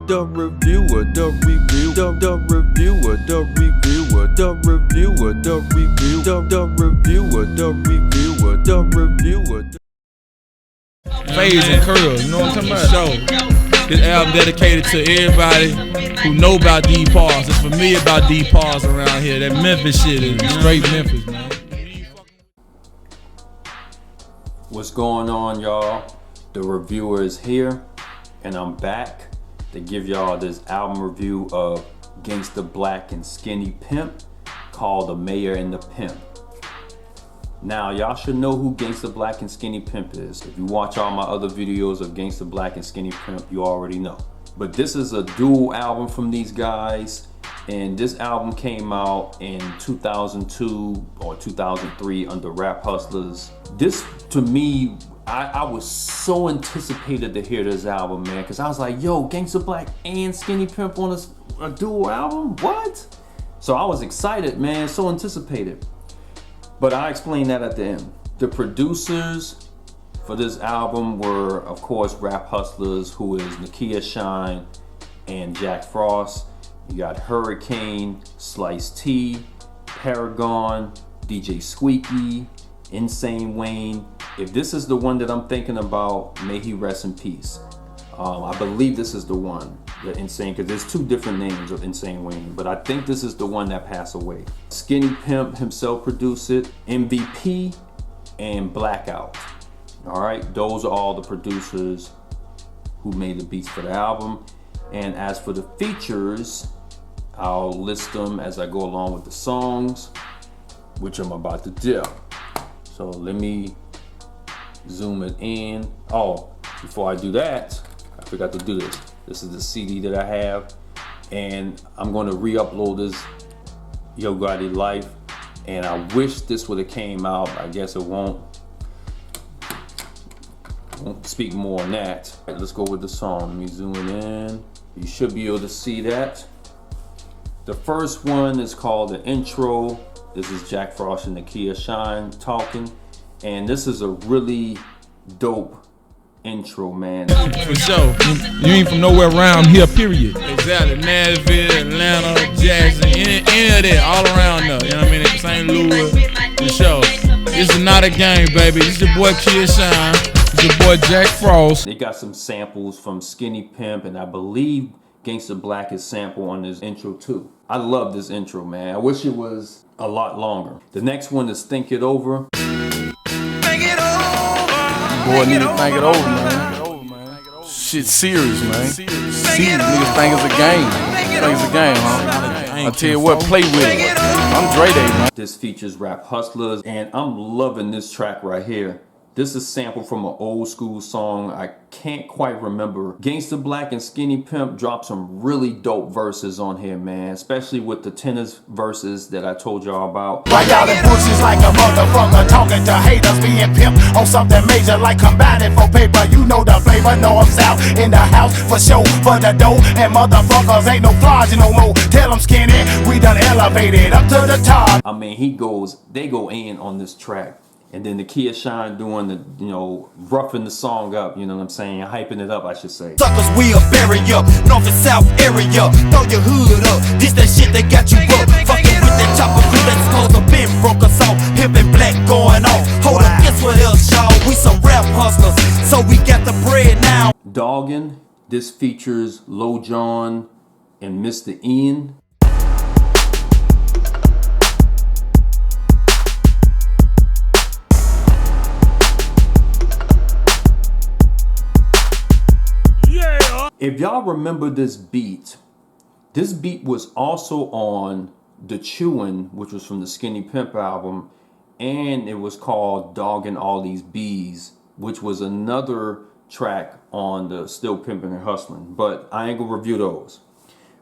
the reviewer, the review, the reviewer, the reviewer, the reviewer, the review, the reviewer, the reviewer, the reviewer. Fades and curls, you know what I'm talking about? So, this album dedicated to everybody who know about D-Pause, that's familiar about D-Pause around here. That Memphis shit is straight Memphis, man. What's going on, y'all? The reviewer is here, and I'm back to give y'all this album review of Gangsta Blac and Skinny Pimp called The Mayor and the Pimp. Now, y'all should know who Gangsta Blac and Skinny Pimp is. If you watch all my other videos of Gangsta Blac and Skinny Pimp, you already know. But this is a dual album from these guys, and this album came out in 2002 or 2003 under Rap Hustlers. This, to me, I was so anticipated to hear this album, man, because I was like, yo, Gangsta Blac and Skinny Pimp on a dual album? What? So I was excited, man, so anticipated. But I explained that at the end. The producers for this album were, of course, Rap Hustlers, who is Nakia Shine and Jack Frost. You got Hurricane, Slice T, Paragon, DJ Squeaky, Insane Wayne. If this is the one that I'm thinking about, may he rest in peace. I believe this is the one, the Insane, because there's two different names of Insane Wayne, but I think this is the one that passed away. Skinny Pimp himself produced it, MVP, and Blackout. All right, those are all the producers who made the beats for the album. And as for the features, I'll list them as I go along with the songs, which I'm about to do. So let me zoom it in. Oh, before I do that, I forgot to do this. This is the CD that I have, and I'm going to re-upload this Yo Gotti Life, and I wish this would have came out. I guess it won't speak more on that. All right, let's go with the song. Let me zoom it in. You should be able to see that. The first one is called The Intro. This is Jack Frost and Nakia Shine talking, and this is a really dope intro, man. For sure. You ain't from nowhere around here, period. Exactly. Nashville, Atlanta, Jackson, any of that, all around there. You know what I mean? St. Louis, for sure. This is not a game, baby. This is your boy Kid Shine. It's your boy Jack Frost. They got some samples from Skinny Pimp, and I believe Gangsta Blac is sampled on this intro too. I love this intro, man. I wish it was a lot longer. The next one is Think It Over. Boy, niggas think it over, man. Shit serious, man. Serious. Niggas think it's a game. Think it's a game, huh? I tell you what, play with it. I'm Dre Day, man. This features Rap Hustlers, and I'm loving this track right here. This is sampled from an old school song. I can't quite remember. Gangsta Blac and Skinny Pimp dropped some really dope verses on here, man. Especially with the tennis verses that I told y'all about. Right out in bushes like a motherfucker, talking to haters, being pimp on something major like combining for paper. You know the flavor, know I'm south in the house for show, for the dough. And motherfuckers ain't no flaws no more. Tell them Skinny, we done elevated up to the top. I mean, they go in on this track. And then Nakia Shine doing the, you know, roughing the song up, you know what I'm saying? Hyping it up, I should say. Suckers, we'll bury up, north and south area. Throw your hood up, this that shit that got you up. Fucking with that chopper crew that's cause a Pimp broke us off. Pimp and Black going off. Hold up, guess what else, y'all? We some rap hustlers, so we got the bread now. Doggin', this features Lil Jon and Mr. Ian. If y'all remember this beat was also on The Chewin', which was from the Skinny Pimp album, and it was called Doggin' All These Bees, which was another track on the Still Pimpin' and Hustlin', but I ain't gonna review those.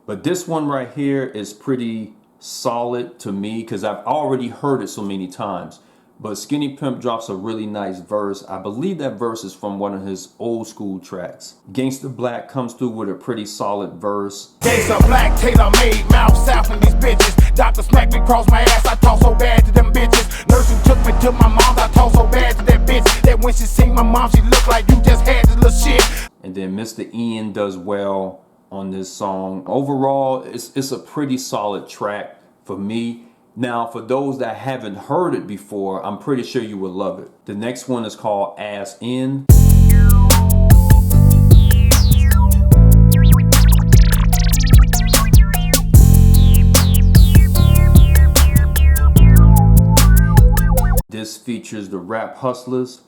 But this one right here is pretty solid to me because I've already heard it so many times. But Skinny Pimp drops a really nice verse. I believe that verse is from one of his old school tracks. Gangsta Blac comes through with a pretty solid verse. Gangsta Blac, tailor-made, mouth south in these bitches. Doctor smacked me across my ass, I talk so bad to them bitches. Nurse who took me to my mom, I talk so bad to that bitch. That when she seen my mom, she looked like you just had this little shit. And then Mr. Ian does well on this song. Overall, it's a pretty solid track for me. Now, for those that haven't heard it before, I'm pretty sure you will love it. The next one is called Ass In. This features the Rap Hustlers.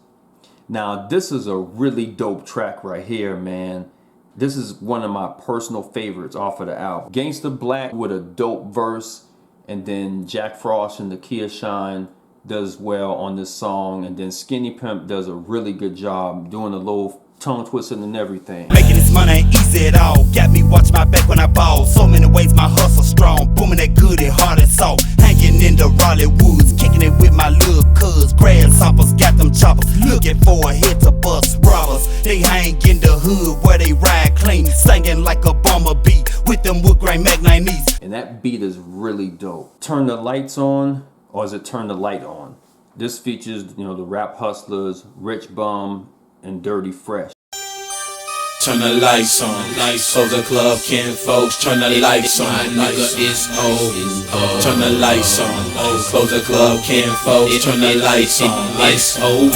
Now, this is a really dope track right here, man. This is one of my personal favorites off of the album. Gangsta Blac with a dope verse, and then Jack Frost and Nakia Shine does well on this song, and then Skinny Pimp does a really good job doing a little tongue twisting and everything. Making this money ain't easy at all. Got me watch my back when I ball. So many ways my hustle strong. Booming that good and hard and soft. Hanging in the Raleigh woods, kicking it with my little cuz. Grasshoppers got them choppers, looking for a hit to bust robbers. They hang in the hood where they ride clean, singing like a bomber beat with them wood grain magnites. And that beat is really dope. Turn the lights on, or is it turn the light on? This features, the Rap Hustlers, Rich Bum, and Dirty Fresh. Turn the lights on, close the club, kin folks. Turn the lights on, nigga, it's old. Turn the lights on, close the club, kin folks. Turn the lights on, it's old.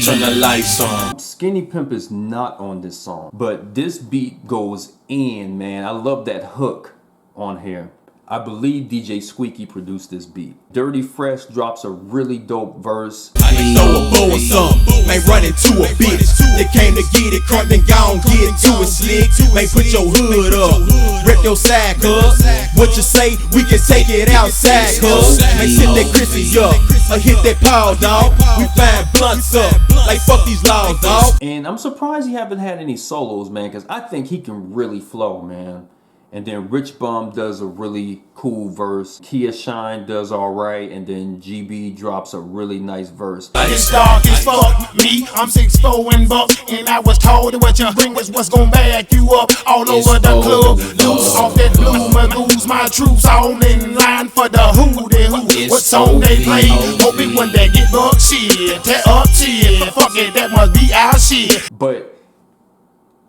Turn the lights on. Skinny Pimp is not on this song, but this beat goes in, man. I love that hook on here. I believe DJ Squeaky produced this beat. Dirty Fresh drops a really dope verse. I ain't throw a bow or something, ain't running to a bitch. They came to get it, crunk and gone, get to it slick. Man, put your hood up, rip your sack up. What you say, we can take it outside, cuz. Man, sit that Chrissy up, or hit that pow, dog. We find blunts up, like fuck these laws, dog. And I'm surprised he haven't had any solos, man, because I think he can really flow, man. And then Rich Bum does a really cool verse. Kia Shine does alright. And then GB drops a really nice verse. It's dark as fuck, me, I'm 6'4" and buck. And I was told that what you bring was what's gon' back you up. All over the club, loose off that blue magoose. My troops all in line for the who they who. What song they play? Hoping when they get buck shit. Tear up shit, fuck it, that must be our shit. But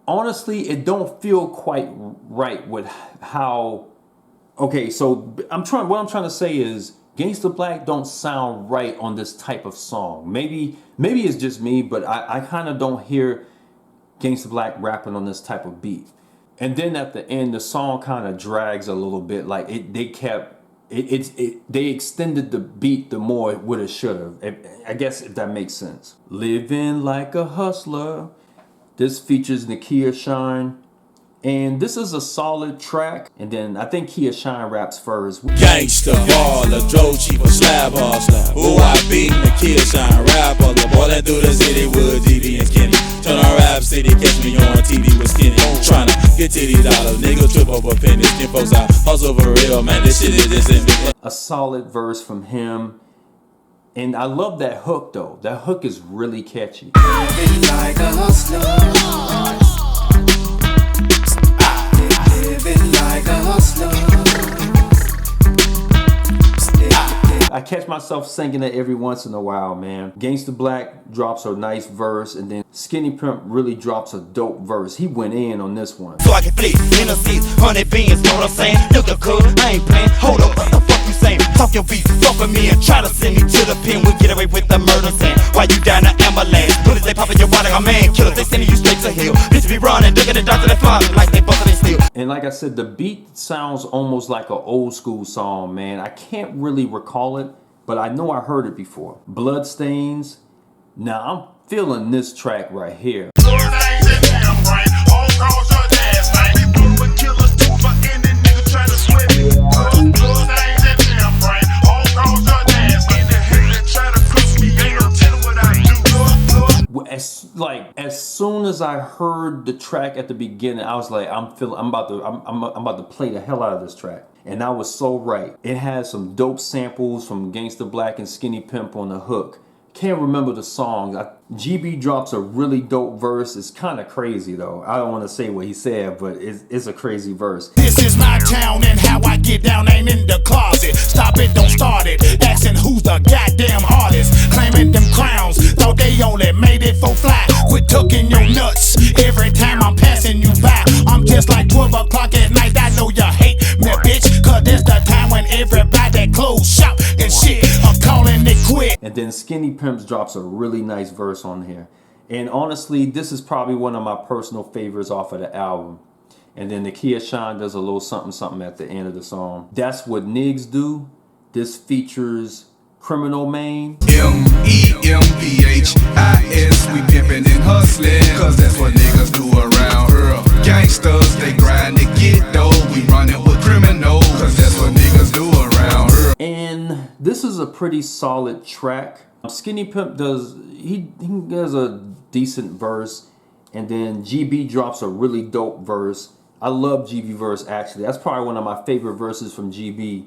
honestly, it don't feel quite right with how. Okay, so what I'm trying to say is Gangsta Blac don't sound right on this type of song. Maybe it's just me, but I kind of don't hear Gangsta Blac rapping on this type of beat. And then at the end, the song kind of drags a little bit. Like they extended the beat the more it would have should have. I guess if that makes sense. Living like a hustler. This features Nakia Shine, and this is a solid track. And then I think Kia Shine raps first. Gangsta, baller, drove cheap, a slab hustler. Who I be? Nakia Shine, rapper. The boy that through the city with DB and Skinny. Turn on Rap City, catch me on TV with Skinny. Tryna get to these dollars, niggas trip over pennies. Skin folks out, hustle for real, man. This shit is just in me. A solid verse from him. And I love that hook though. That hook is really catchy. Living like a hustler. Living like a hustler. I catch myself singing it every once in a while, man. Gangsta Blac drops a nice verse, and then Skinny Pimp really drops a dope verse. He went in on this one. So I can flex, Tennessee's, 100 beans, know what I'm saying? Look up, cuz, I ain't playing. Hold up, what the fuck you saying? Talk your beef, fuck with me and try to send me to the pen. We get away with the murder saying. Why you down the ambulance? Bullets they poppin' your body like a man killer. They sending you straight to hell. Bitch be running, look at the doctor, they flying like they bustin' they steal. And like I said, the beat sounds almost like an old school song, man. I can't really recall it, but I know I heard it before. Bloodstains. Now I'm feeling this track right here. As soon as I heard the track at the beginning, I was like, I'm about to play the hell out of this track. And I was so right. It has some dope samples from Gangsta Blac and Skinny Pimp on the hook. can't remember the song. GB drops a really dope verse. It's kind of crazy though. I don't want to say what he said, but it's a crazy verse. This is my town and how I get down ain't in the closet. Stop it, don't start it. Asking who's the goddamn artist. Claiming them crowns, thought they only made it for fly. Quit tucking your nuts every time I'm passing you by. I'm just like 12 o'clock at night. I know you hate me, bitch, cause that's the time when everybody close shop and shit. I'm calling it quit. And then Skinny Pimp drops a really nice verse on here. And honestly, this is probably one of my personal favorites off of the album. And then Nakia Shine does a little something something at the end of the song. That's What Niggas Do. This features Criminal Main. MEMPHIS, we pimpin' and hustlin', cause that's what niggas do around here. Gangsters, they grind to get dough. We runnin' with criminals, cause that's what niggas do around here. And this is a pretty solid track. Skinny Pimp does a decent verse, and then GB drops a really dope verse. I love GB verse actually. That's probably one of my favorite verses from GB.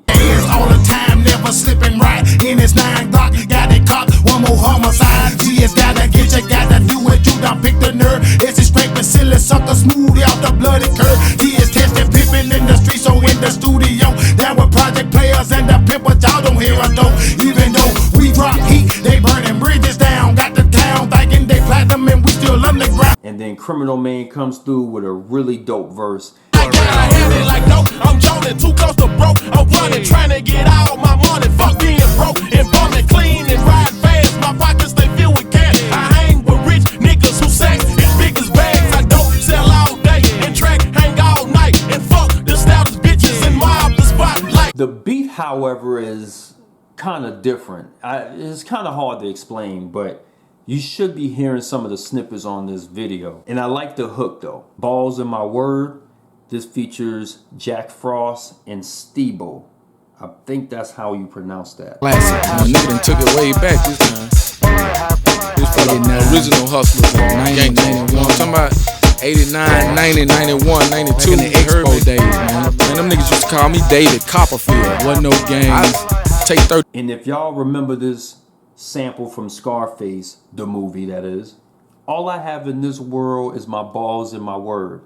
All the time, never slipping right in his 9 Glock. Got it caught, one more homicide. She has gotta get you, gotta do what you done pick the nerve. It's a scraping silly sucker smoothly off the bloody curve. He is testing pimping in the street, so in the studio. Down with project players and the pimp, but y'all don't hear us though. Even though we drop heat, they burning bridges down. Got the town thinking they platinum and we still underground. And then Criminal Main comes through with a really dope verse. I had it like no, I'm joning, too close to broke. I'm running, trying to get all my money. Fuck being broke and bumming clean and ride fast. My pockets they filled with cash. I hang with rich niggas who say as big as bags. I don't sell all day and track, hang all night and fuck the stoutest bitches and mob the spotlight. The beat, however, is kind of different. It's kind of hard to explain, but you should be hearing some of the snippets on this video. And I like the hook though. Balls in my word. This features Jack Frost and Steebo. I think that's how you pronounce that. Classic. Nigga done took it way back this time. This fucking the original Hustlers, 1991. I'm talking about 89, 90, 91, 92. The Expo days, man. And them niggas used to call me David Copperfield. Wasn't no game. I take 30. And if y'all remember this sample from Scarface, the movie that is, all I have in this world is my balls and my word.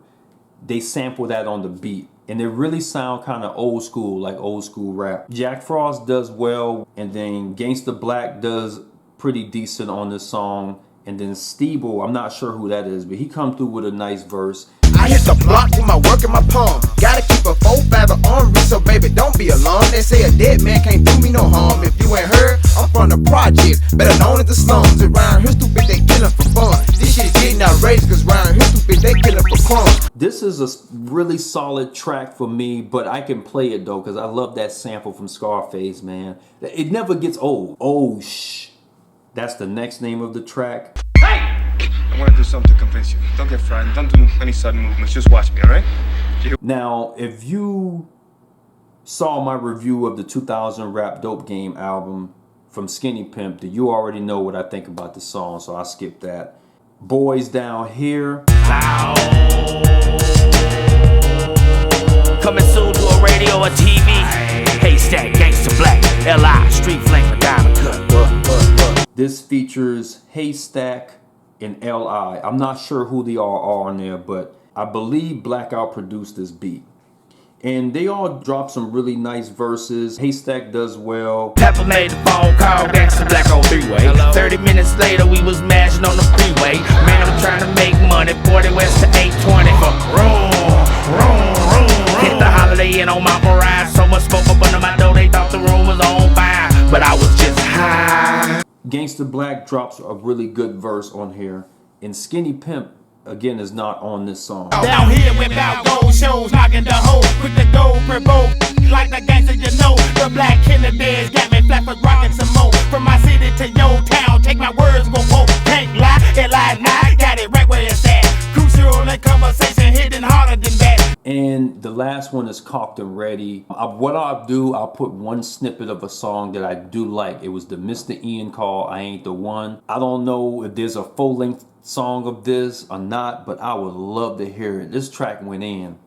They sample that on the beat, and it really sound kind of old school, like old school rap. Jack Frost does well, and then Gangsta Blac does pretty decent on this song. And then Steebo, I'm not sure who that is, but he come through with a nice verse. I hit the block with my work in my palm. Gotta keep a 4-5 arm reach, so baby, don't be alarmed. They say a dead man can't do me no harm. If you ain't heard, I'm from the projects, better known as the slums. Around here, stupid, they killing for fun. This shit getting outrageous, cause around here, stupid, they killing for crumbs. This is a really solid track for me, but I can play it though, cause I love that sample from Scarface, man. It never gets old. Oh, shh. That's the next name of the track. I want to do something to convince you. Don't get frightened. Don't do any sudden movements. Just watch me, all right? Now, if you saw my review of the 2000 Rap Dope Game album from Skinny Pimp, then you already know what I think about the song, so I'll skip that. Boys Down Here. Coming soon to a radio or TV. Haystack, Gangsta Blac, L.I. Street Flame, a diamond cut. This features Haystack and L.I. I'm not sure who they are on there, but I believe Blackout produced this beat. And they all drop some really nice verses. Haystack does well. Pepper made the phone call, Gangsta Blac on 3-way. 30 minutes later, we was mashing on the freeway. Man, I'm trying to make money, 40 west to 820. Hit the Holiday Inn on Mount Moriah. So much smoke up under my door, they thought the room was on fire. But I was just high. Gangsta Blac drops a really good verse on here. And Skinny Pimp, again, is not on this song. Down here without gold shows, knocking the hole with the gold provoke. Like the gangster, you know, the black killer bears got me flat for rocking some more. From my city to your town, take my words, whoa. Can't lie, it lie not, got it right where it's at. Crucial in conversation, hitting harder than that. And the last one is Cocked and Ready. What I'll do, I'll put one snippet of a song that I do like. It was the Mr. Ian call, I Ain't the One. I don't know if there's a full-length song of this or not, but I would love to hear it. This track went in.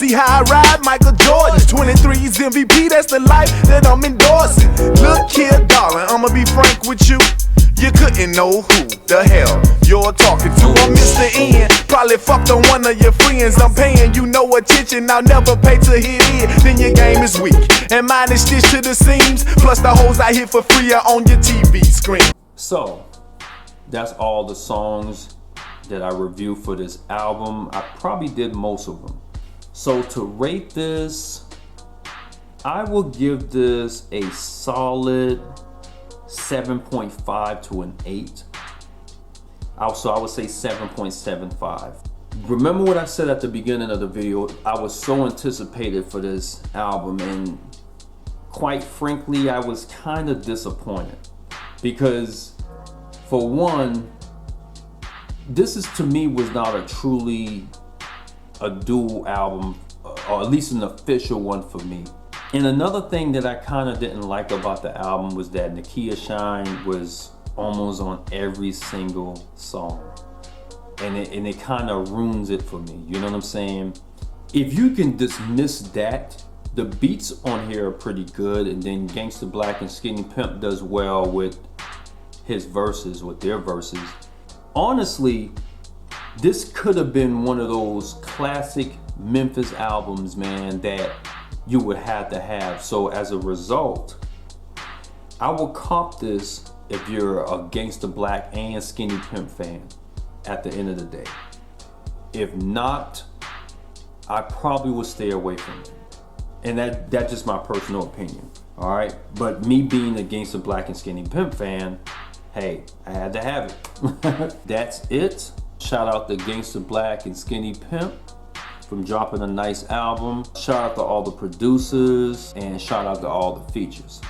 See how I ride, Michael Jordan. 23's MVP, that's the life that I'm endorsing. Look here, darling, I'ma be frank with you. You couldn't know who the hell you're talking to. I'm Mr. N, probably fucked on one of your friends. I'm paying you no attention, I'll never pay to hit in. Then your game is weak, and mine is stitched to the seams. Plus the hoes I hit for free are on your TV screen. So, that's all the songs that I reviewed for this album. I probably did most of them. So to rate this, I will give this a solid 7.5 to an 8. Also, I would say 7.75. Remember what I said at the beginning of the video? I was so anticipated for this album, and quite frankly, I was kind of disappointed. Because for one, this is, to me, was not a truly a dual album, or at least an official one for me. And another thing that I kind of didn't like about the album was that Nakia Shine was almost on every single song. And it kind of ruins it for me, you know what I'm saying? If you can dismiss that, the beats on here are pretty good, and then Gangsta Blac and Skinny Pimp does well with his verses, with their verses. Honestly, this could have been one of those classic Memphis albums, man, that you would have to have. So as a result, I will cop this if you're a Gangsta Blac and Skinny Pimp fan at the end of the day. If not, I probably would stay away from it. And that's just my personal opinion, all right? But me being a Gangsta Blac and Skinny Pimp fan, hey, I had to have it. That's it. Shout out to Gangsta Blac and Skinny Pimp from dropping a nice album. Shout out to all the producers, and shout out to all the features.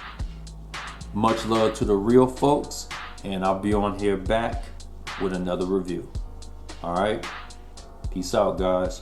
Much love to the real folks, and I'll be on here back with another review. All right? Peace out, guys.